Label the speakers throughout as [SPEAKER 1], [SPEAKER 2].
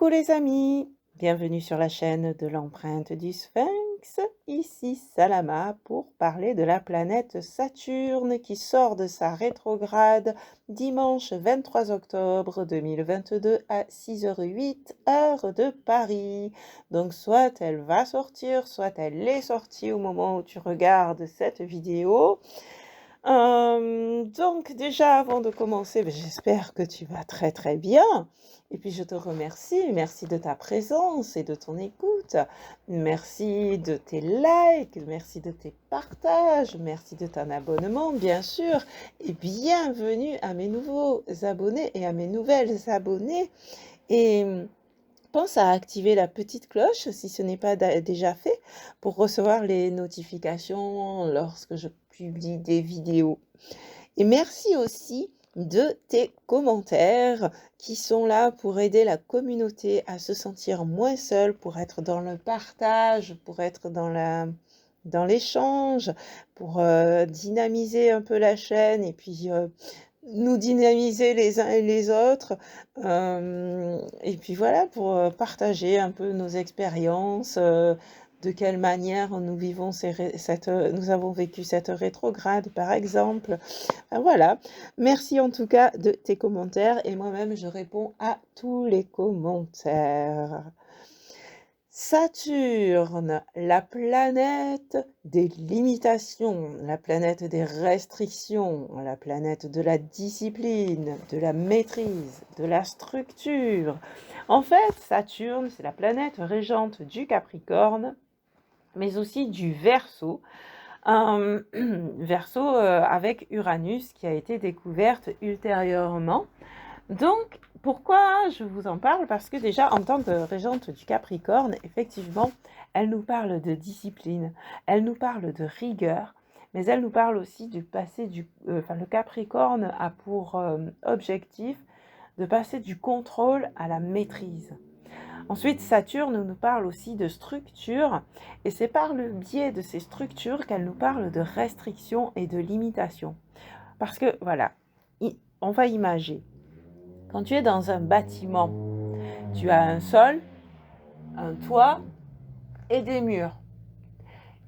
[SPEAKER 1] Coucou les amis, bienvenue sur la chaîne de l'empreinte du Sphinx, ici Salama pour parler de la planète Saturne qui sort de sa rétrograde dimanche 23 octobre 2022 à 6h08 heure de Paris. Donc soit elle va sortir, soit elle est sortie au moment où tu regardes cette vidéo. Donc déjà avant de commencer, j'espère que tu vas très très bien. Et puis je te remercie, merci de ta présence et de ton écoute. Merci de tes likes, merci de tes partages, merci de ton abonnement bien sûr. Et bienvenue à mes nouveaux abonnés et à mes nouvelles abonnées. Et pense à activer la petite cloche si ce n'est pas déjà fait pour recevoir les notifications lorsque je publie des vidéos. Et merci aussi de tes commentaires qui sont là pour aider la communauté à se sentir moins seule, pour être dans le partage, pour être dans l'échange, pour dynamiser un peu la chaîne et puis nous dynamiser les uns et les autres. Et puis voilà, pour partager un peu nos expériences, de quelle manière nous vivons nous avons vécu cette rétrograde, par exemple. Voilà, merci en tout cas de tes commentaires et moi-même je réponds à tous les commentaires. Saturne, la planète des limitations, la planète des restrictions, la planète de la discipline, de la maîtrise, de la structure. En fait, Saturne, c'est la planète régente du Capricorne, mais aussi du Verseau. Verseau avec Uranus qui a été découverte ultérieurement. Donc, pourquoi je vous en parle? Parce que déjà, en tant que régente du Capricorne, effectivement, elle nous parle de discipline, elle nous parle de rigueur, mais elle nous parle aussi du passé le Capricorne a pour objectif de passer du contrôle à la maîtrise. Ensuite, Saturne nous parle aussi de structure, et c'est par le biais de ces structures qu'elle nous parle de restrictions et de limitations. Parce que, voilà, on va imaginer. Quand tu es dans un bâtiment, tu as un sol, un toit et des murs.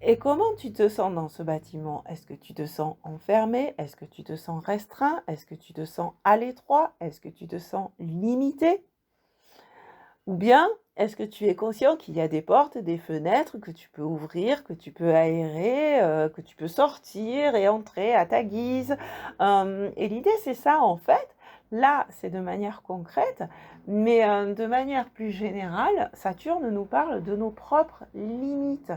[SPEAKER 1] Et comment tu te sens dans ce bâtiment? Est-ce que tu te sens enfermé? Est-ce que tu te sens restreint? Est-ce que tu te sens à l'étroit? Est-ce que tu te sens limité? Ou bien, est-ce que tu es conscient qu'il y a des portes, des fenêtres que tu peux ouvrir, que tu peux aérer, que tu peux sortir et entrer à ta guise? Et l'idée, c'est ça en fait. Là, c'est de manière concrète, mais de manière plus générale, Saturne nous parle de nos propres limites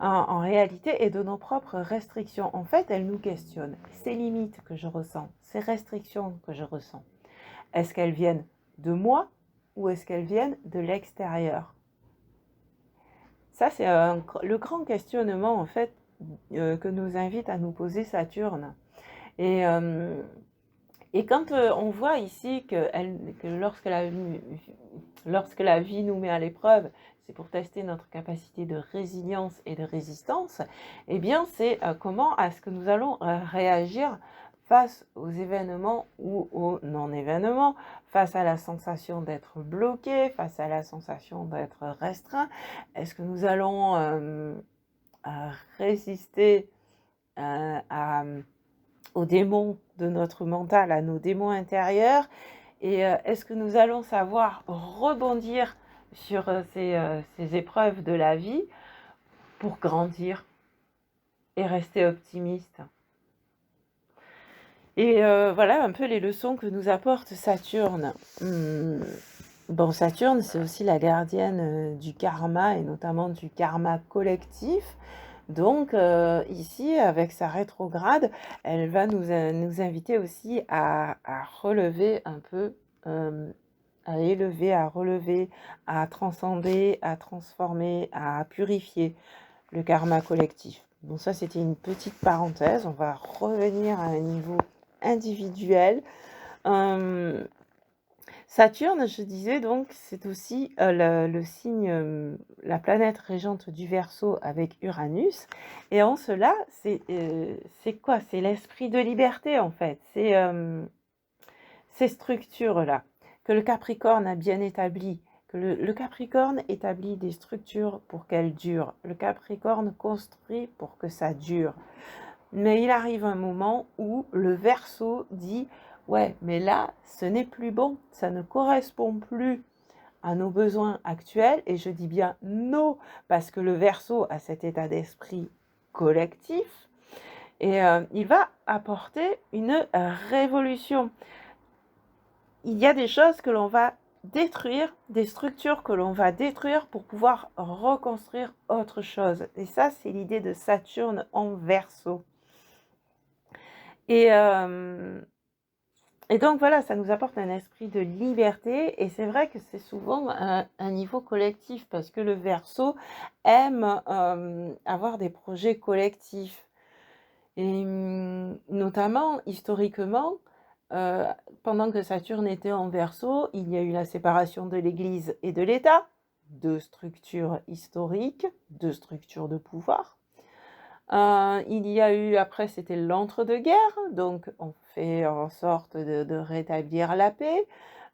[SPEAKER 1] en réalité et de nos propres restrictions. En fait, elle nous questionne. Ces limites que je ressens, ces restrictions que je ressens, est-ce qu'elles viennent de moi ou est-ce qu'elles viennent de l'extérieur? Ça, c'est le grand questionnement en fait que nous invite à nous poser Saturne. Et quand on voit ici que lorsque la vie nous met à l'épreuve, c'est pour tester notre capacité de résilience et de résistance, eh bien c'est comment est-ce que nous allons réagir face aux événements ou aux non-événements, face à la sensation d'être bloqué, face à la sensation d'être restreint. Est-ce que nous allons résister aux démons de notre mental, à nos démons intérieurs, et est-ce que nous allons savoir rebondir sur ces épreuves de la vie pour grandir et rester optimiste? Et voilà un peu les leçons que nous apporte Saturne. Bon, Saturne, c'est aussi la gardienne du karma et notamment du karma collectif. Donc ici, avec sa rétrograde, elle va nous inviter aussi à relever un peu, à élever, à relever, à transcender, à transformer, à purifier le karma collectif. Bon, ça, c'était une petite parenthèse. On va revenir à un niveau individuel. Saturne, je disais donc, c'est aussi le signe, la planète régente du Verseau avec Uranus. Et en cela, c'est quoi? C'est l'esprit de liberté en fait. C'est ces structures-là que le Capricorne a bien établies que le Capricorne établit des structures pour qu'elles durent. Le Capricorne construit pour que ça dure. Mais il arrive un moment où le Verseau dit « Ouais, mais là, ce n'est plus bon, ça ne correspond plus à nos besoins actuels. » Et je dis bien « nos » parce que le Verseau a cet état d'esprit collectif. Et il va apporter une révolution. Il y a des choses que l'on va détruire, des structures que l'on va détruire pour pouvoir reconstruire autre chose. Et ça, c'est l'idée de Saturne en Verseau. Et donc voilà, ça nous apporte un esprit de liberté. Et c'est vrai que c'est souvent un niveau collectif parce que le Verseau aime avoir des projets collectifs. Et notamment, historiquement, pendant que Saturne était en Verseau, il y a eu la séparation de l'Église et de l'État, deux structures historiques, deux structures de pouvoir. Il y a eu, après, c'était l'entre-deux-guerres, donc on fait en sorte de rétablir la paix.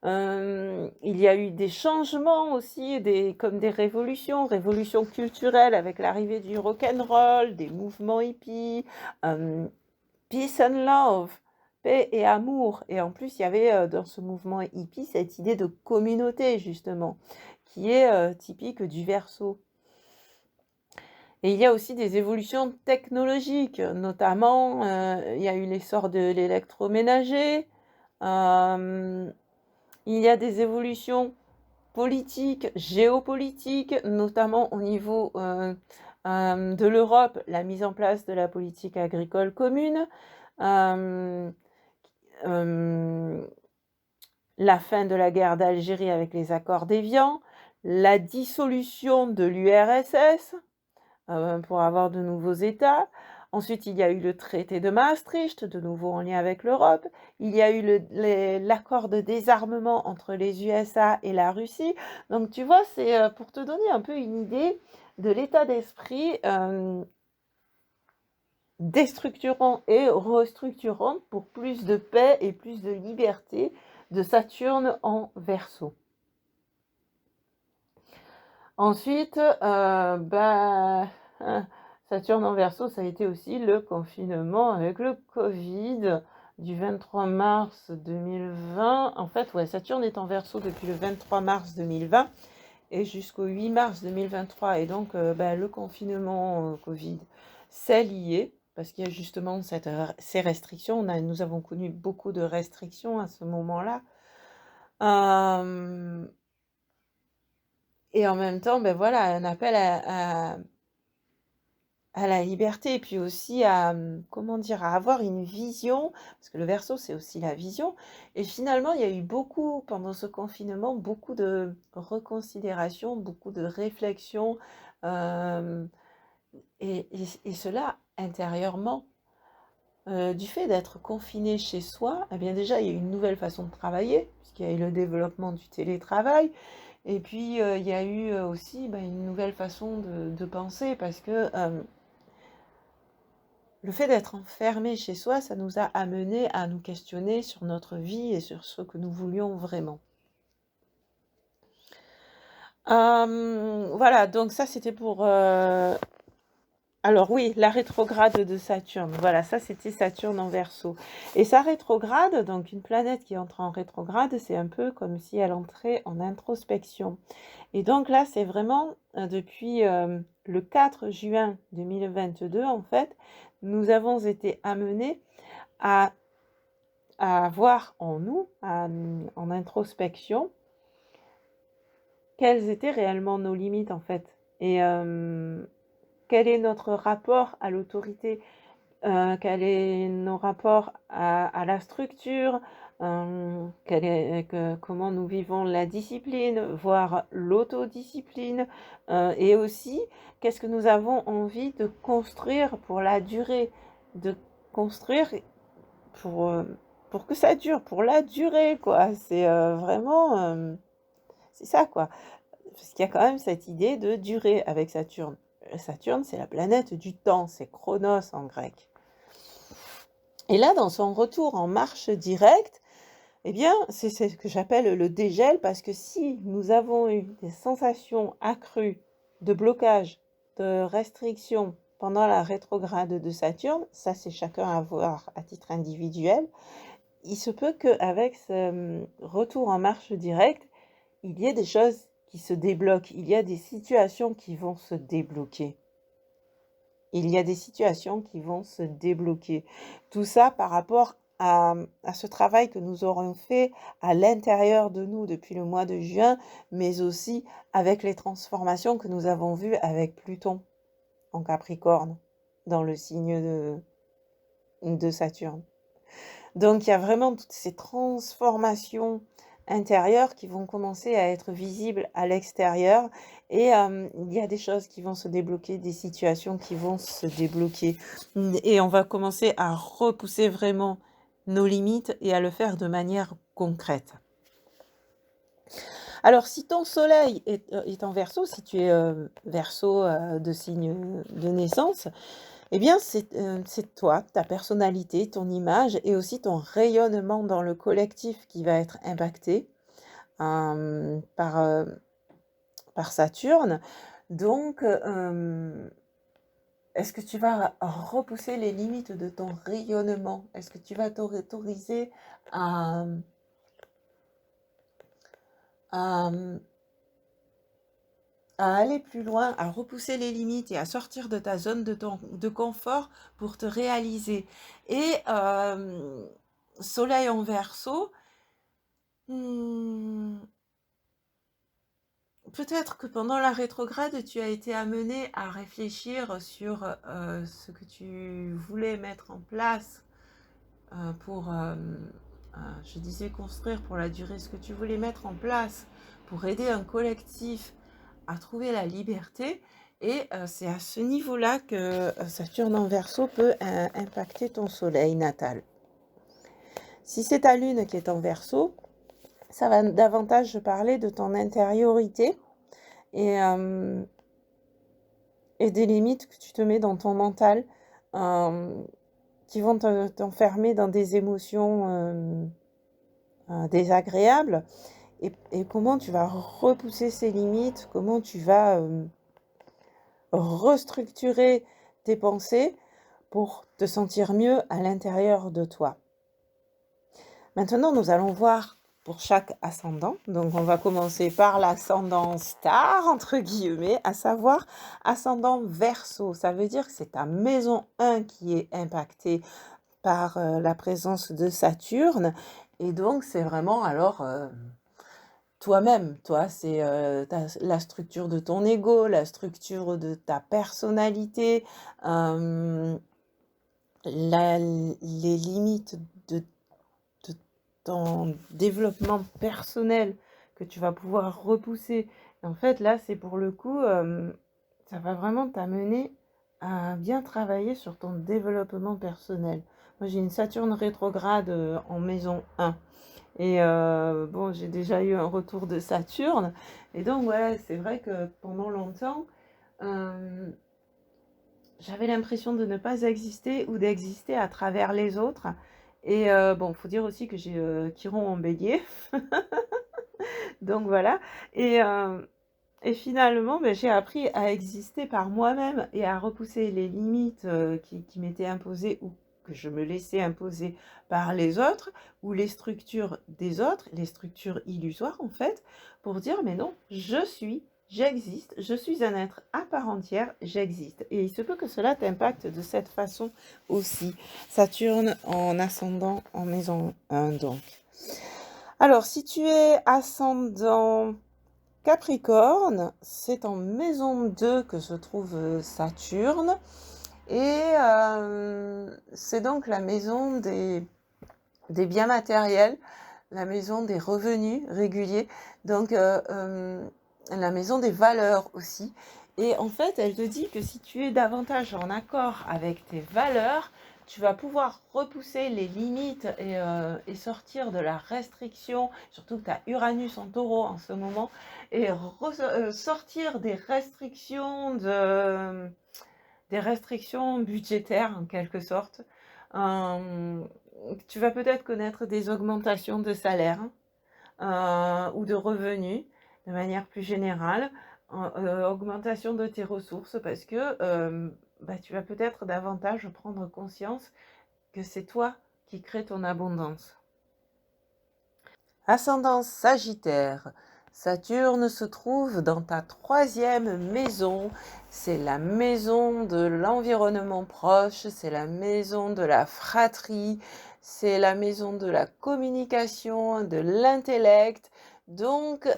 [SPEAKER 1] Il y a eu des changements aussi, comme des révolutions culturelles avec l'arrivée du rock'n'roll, des mouvements hippies, peace and love, paix et amour. Et en plus, il y avait dans ce mouvement hippie cette idée de communauté, justement, qui est typique du Verseau. Et il y a aussi des évolutions technologiques, notamment il y a eu l'essor de l'électroménager, il y a des évolutions politiques, géopolitiques, notamment au niveau de l'Europe, la mise en place de la politique agricole commune, la fin de la guerre d'Algérie avec les accords d'Évian, la dissolution de l'URSS, pour avoir de nouveaux États. Ensuite, il y a eu le traité de Maastricht, de nouveau en lien avec l'Europe. Il y a eu l'accord de désarmement entre les USA et la Russie. Donc, tu vois, c'est pour te donner un peu une idée de l'état d'esprit déstructurant et restructurant pour plus de paix et plus de liberté de Saturne en Verseau. Ensuite, Saturne en Verseau, ça a été aussi le confinement avec le Covid du 23 mars 2020. En fait, ouais, Saturne est en Verseau depuis le 23 mars 2020 et jusqu'au 8 mars 2023. Et donc, le confinement Covid, c'est lié parce qu'il y a justement ces restrictions. Nous avons connu beaucoup de restrictions à ce moment-là. Et en même temps, voilà, un appel à la liberté et puis aussi à, à avoir une vision, parce que le Verseau, c'est aussi la vision. Et finalement, il y a eu beaucoup, pendant ce confinement, beaucoup de reconsidération, beaucoup de réflexion, et cela intérieurement. Du fait d'être confiné chez soi, eh bien déjà, il y a une nouvelle façon de travailler, puisqu'il y a eu le développement du télétravail. Et puis, il y a eu aussi une nouvelle façon de penser, parce que le fait d'être enfermé chez soi, ça nous a amené à nous questionner sur notre vie et sur ce que nous voulions vraiment. Voilà, donc ça c'était pour... Alors oui, la rétrograde de Saturne. Voilà, ça c'était Saturne en Verseau. Et sa rétrograde, donc une planète qui entre en rétrograde, c'est un peu comme si elle entrait en introspection. Et donc là, c'est vraiment depuis le 4 juin 2022, en fait, nous avons été amenés à voir en nous, en introspection, quelles étaient réellement nos limites, en fait. Et quel est notre rapport à l'autorité, quel est nos rapports à la structure, comment nous vivons la discipline, voire l'autodiscipline, et aussi qu'est-ce que nous avons envie de construire pour la durée, de construire pour que ça dure, pour la durée, quoi. C'est vraiment, c'est ça, quoi. Parce qu'il y a quand même cette idée de durée avec Saturne. Saturne, c'est la planète du temps, c'est Chronos en grec. Et là, dans son retour en marche directe, eh bien, c'est ce que j'appelle le dégel, parce que si nous avons eu des sensations accrues de blocage, de restriction pendant la rétrograde de Saturne, ça c'est chacun à voir à titre individuel, il se peut qu'avec ce retour en marche directe, il y ait des choses qui se débloquent, il y a des situations qui vont se débloquer. Il y a des situations qui vont se débloquer. Tout ça par rapport à ce travail que nous aurons fait à l'intérieur de nous depuis le mois de juin, mais aussi avec les transformations que nous avons vues avec Pluton en Capricorne, dans le signe de Saturne. Donc il y a vraiment toutes ces transformations intérieures qui vont commencer à être visibles à l'extérieur, et il y a des choses qui vont se débloquer, des situations qui vont se débloquer, et on va commencer à repousser vraiment nos limites et à le faire de manière concrète. Alors si ton soleil est en Verseau, si tu es Verseau de signe de naissance, eh bien, c'est toi, ta personnalité, ton image et aussi ton rayonnement dans le collectif qui va être impacté par Saturne. Donc, est-ce que tu vas repousser les limites de ton rayonnement? Est-ce que tu vas t'autoriser à aller plus loin, à repousser les limites et à sortir de ta zone de confort pour te réaliser? Et Soleil en Verseau, peut-être que pendant la rétrograde, tu as été amené à réfléchir sur ce que tu voulais mettre en place pour, je disais construire pour la durée, ce que tu voulais mettre en place pour aider un collectif à trouver la liberté. Et c'est à ce niveau-là que Saturne en Verseau peut impacter ton soleil natal. Si c'est ta lune qui est en Verseau, ça va davantage parler de ton intériorité et des limites que tu te mets dans ton mental qui vont t'enfermer dans des émotions désagréables, et comment tu vas repousser ces limites, comment tu vas restructurer tes pensées pour te sentir mieux à l'intérieur de toi. Maintenant, nous allons voir pour chaque ascendant. Donc, on va commencer par l'ascendant star, entre guillemets, à savoir ascendant Verseau. Ça veut dire que c'est ta maison 1 qui est impactée par la présence de Saturne. Et donc, c'est vraiment alors toi-même. Toi, c'est la structure de ton ego, la structure de ta personnalité, les limites de ton développement personnel que tu vas pouvoir repousser. Et en fait, là, c'est pour le coup, ça va vraiment t'amener à bien travailler sur ton développement personnel. Moi, j'ai une Saturne rétrograde en maison 1. Et bon, j'ai déjà eu un retour de Saturne. Et donc, voilà, c'est vrai que pendant longtemps, j'avais l'impression de ne pas exister ou d'exister à travers les autres. Et bon, il faut dire aussi que j'ai Chiron en bélier. Donc voilà. Et finalement, ben, j'ai appris à exister par moi-même et à repousser les limites qui m'étaient imposées ou que je me laissais imposer par les autres, ou les structures des autres, les structures illusoires en fait, pour dire mais non, j'existe, je suis un être à part entière, j'existe. Et il se peut que cela t'impacte de cette façon aussi. Saturne en ascendant en maison 1 donc. Alors, si tu es ascendant Capricorne, c'est en maison 2 que se trouve Saturne. Et c'est donc la maison des biens matériels, la maison des revenus réguliers, donc la maison des valeurs aussi. Et en fait, elle te dit que si tu es davantage en accord avec tes valeurs, tu vas pouvoir repousser les limites et sortir de la restriction, surtout que tu as Uranus en Taureau en ce moment, et sortir des restrictions budgétaires en quelque sorte. tu vas peut-être connaître des augmentations de salaire ou de revenus de manière plus générale, augmentation de tes ressources parce que tu vas peut-être davantage prendre conscience que c'est toi qui crée ton abondance. Ascendance Sagittaire. Saturne se trouve dans ta 3e maison. C'est la maison de l'environnement proche, c'est la maison de la fratrie, c'est la maison de la communication, de l'intellect. Donc,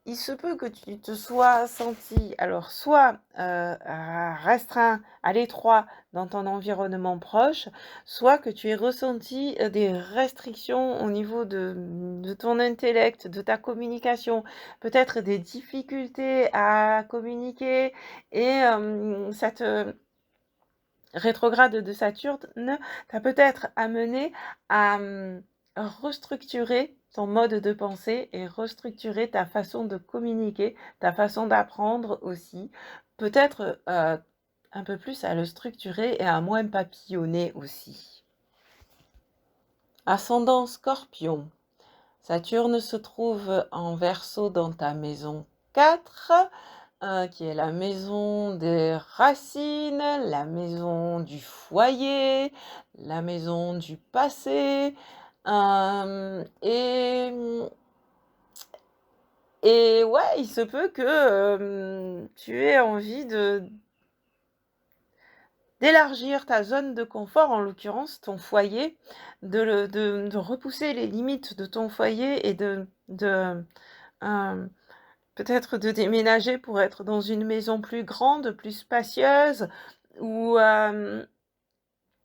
[SPEAKER 1] il se peut que tu te sois senti, alors soit restreint à l'étroit dans ton environnement proche, soit que tu aies ressenti des restrictions au niveau de ton intellect, de ta communication, peut-être des difficultés à communiquer et cette rétrograde de Saturne t'a peut-être amené à restructurer ton mode de pensée et restructurer ta façon de communiquer, ta façon d'apprendre aussi. Peut-être un peu plus à le structurer et à moins papillonner aussi. Ascendant Scorpion. Saturne se trouve en Verseau dans ta maison 4, qui est la maison des racines, la maison du foyer, la maison du passé. Et ouais, il se peut que tu aies envie d'élargir ta zone de confort, en l'occurrence ton foyer, de repousser les limites de ton foyer et peut-être de déménager pour être dans une maison plus grande, plus spacieuse, ou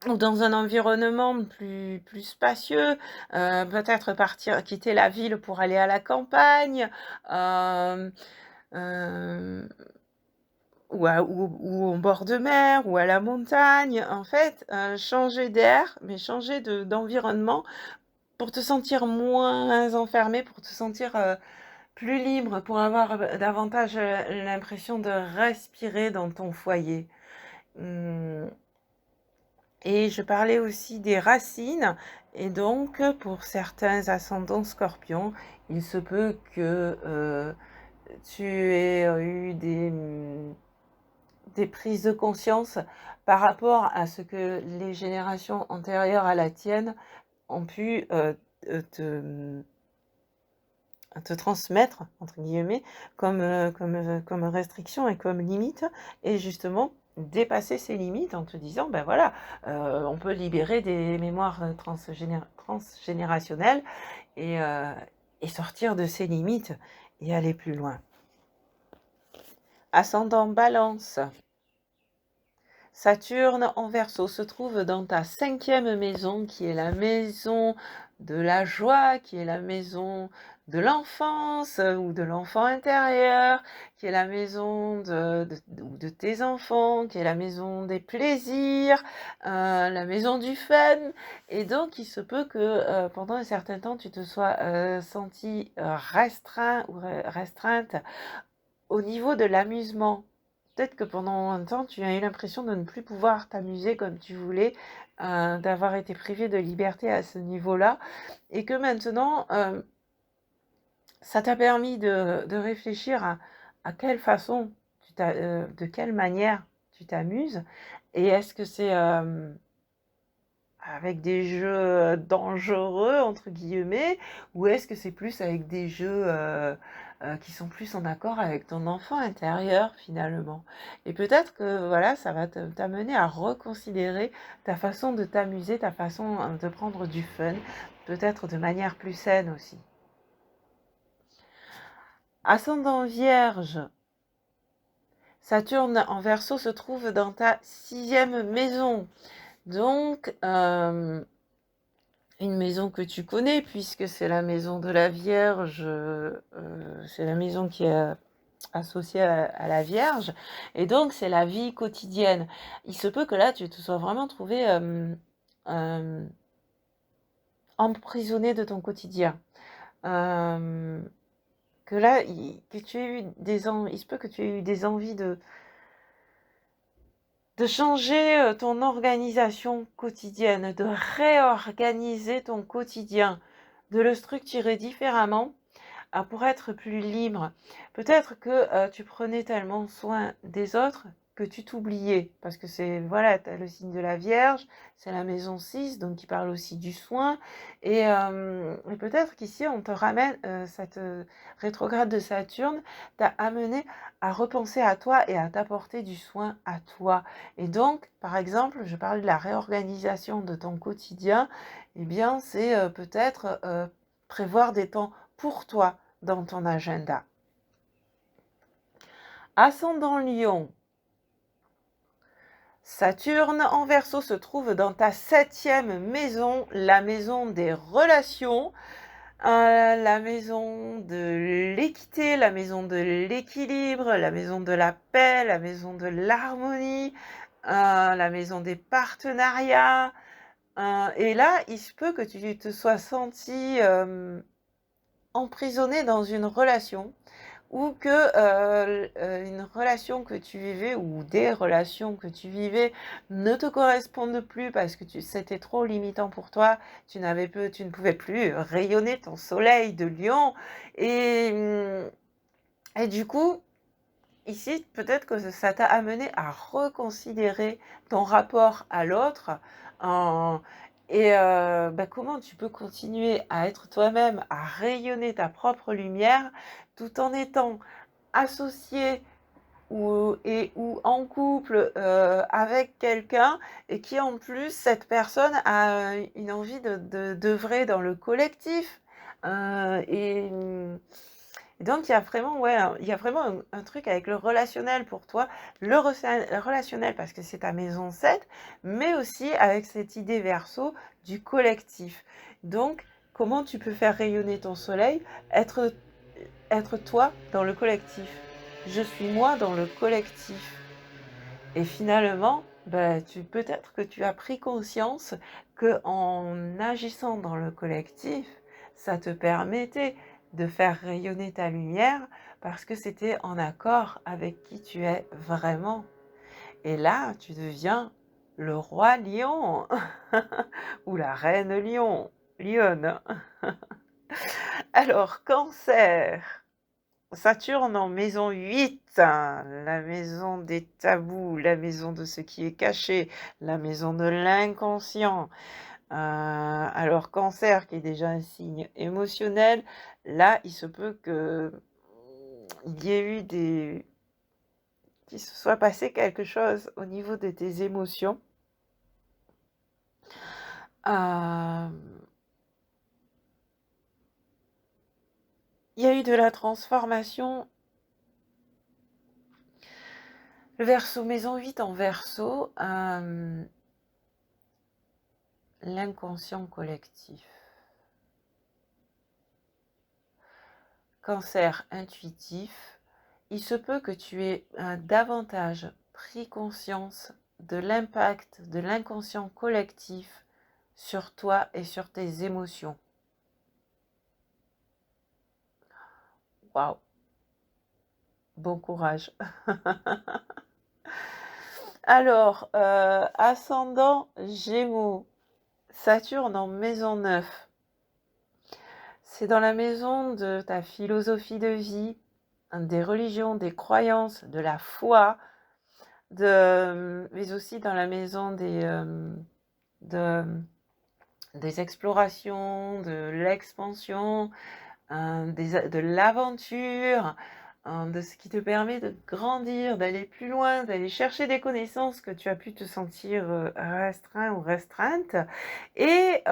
[SPEAKER 1] dans un environnement plus spacieux, peut-être quitter la ville pour aller à la campagne, ou au bord de mer, ou à la montagne. En fait, changer d'air, mais changer d'environnement pour te sentir moins enfermé, pour te sentir plus libre, pour avoir davantage l'impression de respirer dans ton foyer. Et je parlais aussi des racines, et donc pour certains ascendants scorpions, il se peut que tu aies eu des prises de conscience par rapport à ce que les générations antérieures à la tienne ont pu te transmettre, entre guillemets, comme restriction et comme limite, et justement dépasser ces limites en te disant, ben voilà, on peut libérer des mémoires transgénérationnelles et sortir de ces limites et aller plus loin. Ascendant Balance. Saturne en Verseau se trouve dans ta 5e maison, qui est la maison de la joie, qui est la maison de l'enfance ou de l'enfant intérieur, qui est la maison de tes enfants, qui est la maison des plaisirs, la maison du fun. Et donc, il se peut que pendant un certain temps, tu te sois senti restreint ou restreinte au niveau de l'amusement. Peut-être que pendant un temps, tu as eu l'impression de ne plus pouvoir t'amuser comme tu voulais, d'avoir été privé de liberté à ce niveau-là, et que maintenant, ça t'a permis de réfléchir à quelle façon, de quelle manière tu t'amuses, et est-ce que c'est avec des jeux dangereux, entre guillemets, ou est-ce que c'est plus avec des jeux qui sont plus en accord avec ton enfant intérieur finalement. Et peut-être que voilà, ça va t'amener à reconsidérer ta façon de t'amuser, ta façon de prendre du fun, peut-être de manière plus saine aussi. Ascendant Vierge. Saturne en Verseau se trouve dans ta 6e maison. Donc, une maison que tu connais, puisque c'est la maison de la Vierge, c'est la maison qui est associée à la Vierge, et donc c'est la vie quotidienne. Il se peut que là, tu te sois vraiment trouvé emprisonné de ton quotidien. Que là, que tu aies eu il se peut que tu aies eu des envies de changer ton organisation quotidienne, de réorganiser ton quotidien, de le structurer différemment pour être plus libre. Peut-être que tu prenais tellement soin des autres que tu t'oubliais, parce que c'est, voilà, tu as le signe de la Vierge, c'est la maison 6, donc qui parle aussi du soin, et peut-être qu'ici on te ramène, cette rétrograde de Saturne t'a amené à repenser à toi et à t'apporter du soin à toi. Et donc, par exemple, je parle de la réorganisation de ton quotidien, eh bien c'est peut-être prévoir des temps pour toi dans ton agenda. Ascendant Lion, Saturne en Verseau se trouve dans ta 7e maison, la maison des relations, la maison de l'équité, la maison de l'équilibre, la maison de la paix, la maison de l'harmonie, la maison des partenariats. Et là, il se peut que tu te sois senti emprisonné dans une relation, ou que une relation que tu vivais ou des relations que tu vivais ne te correspondent plus parce que c'était trop limitant pour toi, tu ne pouvais plus rayonner ton soleil de lion, et, et du coup, ici, peut-être que ça t'a amené à reconsidérer ton rapport à l'autre, en comment tu peux continuer à être toi-même, à rayonner ta propre lumière, tout en étant associé ou en couple avec quelqu'un, et qui en plus, cette personne a une envie d'œuvrer dans le collectif. Et donc il y a vraiment, ouais, il y a vraiment un truc avec le relationnel pour toi, le relationnel parce que c'est ta maison 7, mais aussi avec cette idée Verseau du collectif. Donc, comment tu peux faire rayonner ton soleil, être toi dans le collectif. Je suis moi dans le collectif. Et finalement, peut-être que tu as pris conscience que en agissant dans le collectif, ça te permettait de faire rayonner ta lumière parce que c'était en accord avec qui tu es vraiment. Et là, tu deviens le roi lion ou la reine lion, lionne. Alors, Cancer. Saturne en maison 8, la maison des tabous, la maison de ce qui est caché, la maison de l'inconscient. Alors Cancer, qui est déjà un signe émotionnel, là, il se peut que il y ait eu qu'il se soit passé quelque chose au niveau de tes émotions. Il y a eu de la transformation. Le Verseau, maison 8 en Verseau, l'inconscient collectif. Cancer intuitif, il se peut que tu aies davantage pris conscience de l'impact de l'inconscient collectif sur toi et sur tes émotions. Waouh! Bon courage. Alors, ascendant Gémeaux, Saturne en maison 9. C'est dans la maison de ta philosophie de vie, des religions, des croyances, de la foi, mais aussi dans la maison des explorations, de l'expansion, de l'aventure, de ce qui te permet de grandir, d'aller plus loin, d'aller chercher des connaissances que tu as pu te sentir restreint ou restreinte. Et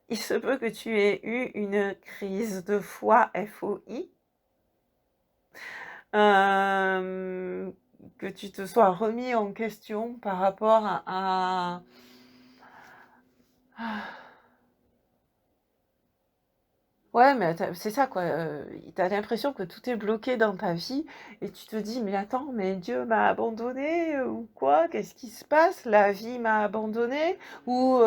[SPEAKER 1] il se peut que tu aies eu une crise de foi, FOI, que tu te sois remis en question par rapport à ouais, mais c'est ça quoi, tu as l'impression que tout est bloqué dans ta vie et tu te dis: «Mais attends, mais Dieu m'a abandonné ou quoi? Qu'est-ce qui se passe? La vie m'a abandonné ou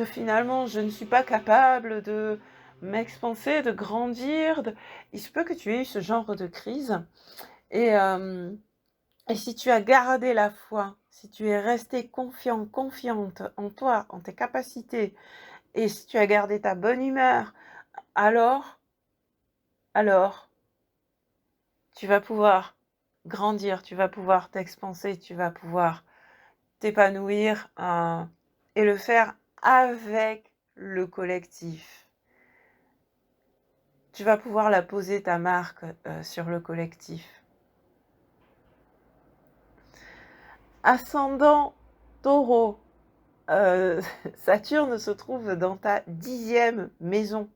[SPEAKER 1] finalement je ne suis pas capable de m'expanser, de grandir, de». Il se peut que tu aies eu ce genre de crise et Et si tu as gardé la foi, si tu es resté confiant, confiante en toi, en tes capacités, et si tu as gardé ta bonne humeur, alors, alors, tu vas pouvoir grandir, tu vas pouvoir t'expanser, tu vas pouvoir t'épanouir et le faire avec le collectif. Tu vas pouvoir la poser ta marque sur le collectif. Ascendant Taureau, Saturne se trouve dans ta 10e maison,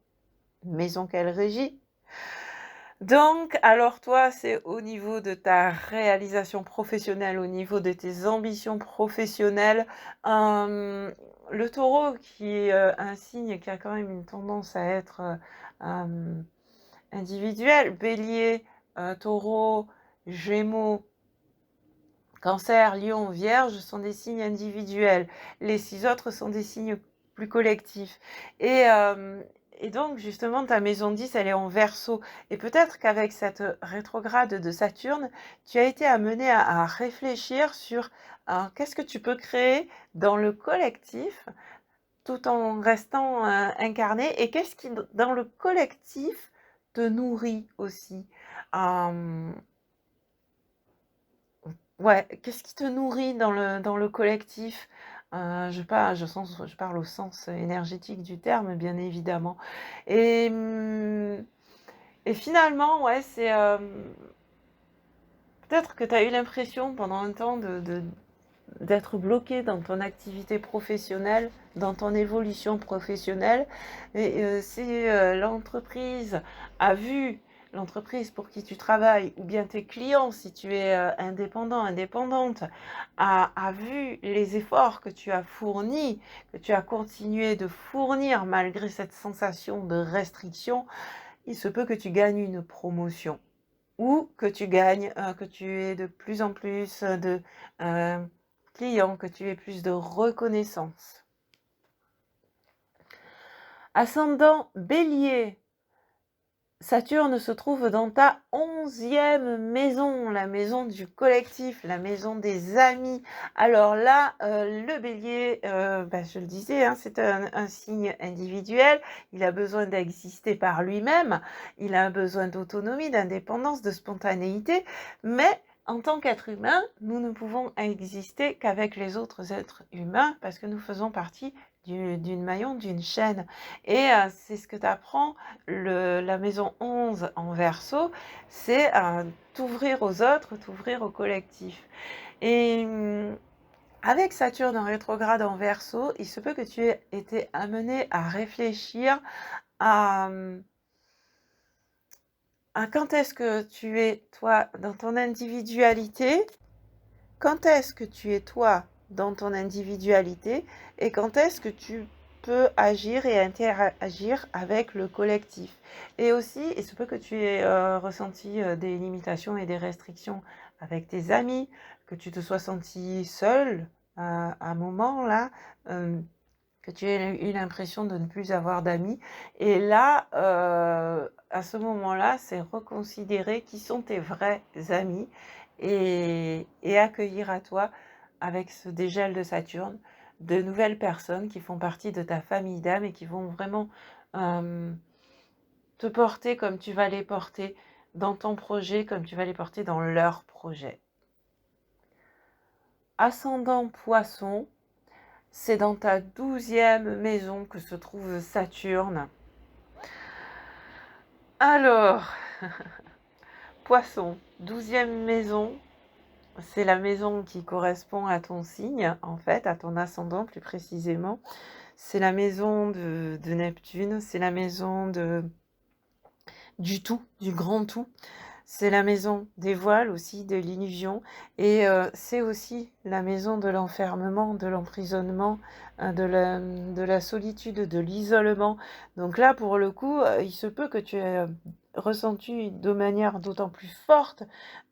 [SPEAKER 1] maison qu'elle régit. Donc, alors toi, c'est au niveau de ta réalisation professionnelle, au niveau de tes ambitions professionnelles. Le taureau, qui est un signe qui a quand même une tendance à être individuel, bélier, taureau, gémeaux, Cancer, Lion, Vierge sont des signes individuels. Les 6 autres sont des signes plus collectifs. Et donc, justement, ta maison 10, elle est en Verseau. Et peut-être qu'avec cette rétrograde de Saturne, tu as été amené à réfléchir sur qu'est-ce que tu peux créer dans le collectif tout en restant incarné, et qu'est-ce qui, dans le collectif, te nourrit aussi. Ouais, qu'est-ce qui te nourrit dans le collectif? Je parle au sens énergétique du terme, bien évidemment. Et, et finalement, ouais, c'est peut-être que tu as eu l'impression pendant un temps d'être bloqué dans ton activité professionnelle, dans ton évolution professionnelle. Et si l'entreprise a vu, l'entreprise pour qui tu travailles, ou bien tes clients, si tu es indépendant, indépendante, a vu les efforts que tu as fournis, que tu as continué de fournir malgré cette sensation de restriction, il se peut que tu gagnes une promotion, ou que tu gagnes, que tu aies de plus en plus de clients, que tu aies plus de reconnaissance. Ascendant Bélier, Saturne se trouve dans ta 11e maison, la maison du collectif, la maison des amis. Alors là, le Bélier, je le disais, hein, c'est un signe individuel. Il a besoin d'exister par lui-même. Il a besoin d'autonomie, d'indépendance, de spontanéité. Mais en tant qu'être humain, nous ne pouvons exister qu'avec les autres êtres humains parce que nous faisons partie d'une maillon, d'une chaîne. Et c'est ce que t'apprend la maison 11 en Verseau, c'est t'ouvrir aux autres, t'ouvrir au collectif. Et avec Saturne en rétrograde en Verseau, il se peut que tu aies été amené à réfléchir à quand est-ce que tu es toi dans ton individualité, quand est-ce que tu es toi dans ton individualité, et quand est-ce que tu peux agir et interagir avec le collectif. Et aussi, il se peut que tu aies ressenti des limitations et des restrictions avec tes amis, que tu te sois senti seul à un moment là, que tu aies eu l'impression de ne plus avoir d'amis. Et là, à ce moment-là, c'est reconsidérer qui sont tes vrais amis et accueillir à toi, avec ce dégel de Saturne, de nouvelles personnes qui font partie de ta famille d'âme et qui vont vraiment te porter comme tu vas les porter dans ton projet, comme tu vas les porter dans leur projet. Ascendant Poisson, c'est dans ta 12e maison que se trouve Saturne. Alors, Poisson, 12e maison, c'est la maison qui correspond à ton signe, en fait, à ton ascendant plus précisément. C'est la maison de Neptune, c'est la maison du tout, du grand tout. C'est la maison des voiles aussi, de l'illusion, et c'est aussi la maison de l'enfermement, de l'emprisonnement, de la solitude, de l'isolement. Donc là, pour le coup, il se peut que tu aies ressenti de manière d'autant plus forte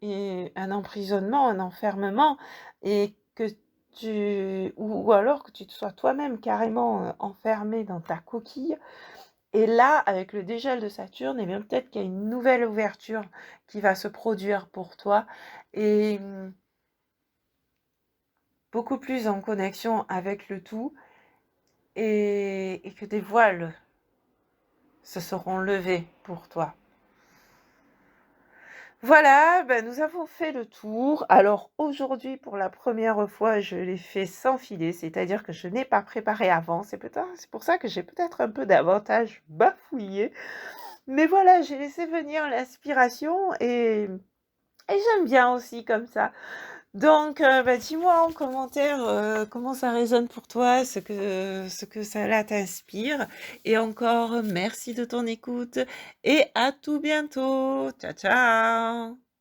[SPEAKER 1] un emprisonnement, un enfermement, et que ou alors que tu te sois toi-même carrément enfermé dans ta coquille. Et là, avec le dégel de Saturne, eh bien peut-être qu'il y a une nouvelle ouverture qui va se produire pour toi. Et beaucoup plus en connexion avec le tout et que des voiles se seront levés pour toi. Voilà, ben, nous avons fait le tour. Alors aujourd'hui, pour la première fois, je l'ai fait sans filet, c'est-à-dire que je n'ai pas préparé avant. C'est pour ça que j'ai peut-être un peu davantage bafouillé. Mais voilà, j'ai laissé venir l'inspiration et j'aime bien aussi comme ça. Donc, bah, dis-moi en commentaire comment ça résonne pour toi, ce que cela t'inspire. Et encore, merci de ton écoute et à tout bientôt. Ciao, ciao.